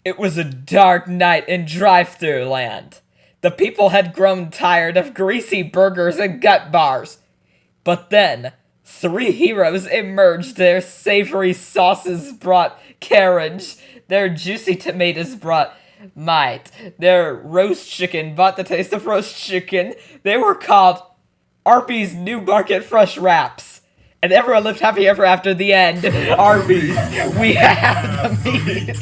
It was a dark night in drive-thru land. The people had grown tired of greasy burgers and gut bars. But then, three heroes emerged. Their savory sauces brought carriage. Their juicy tomatoes brought might. Their roast chicken brought the taste of roast chicken. They were called Arby's New Market Fresh Wraps. And everyone lived happy ever after the end. Arby's, we have the meat.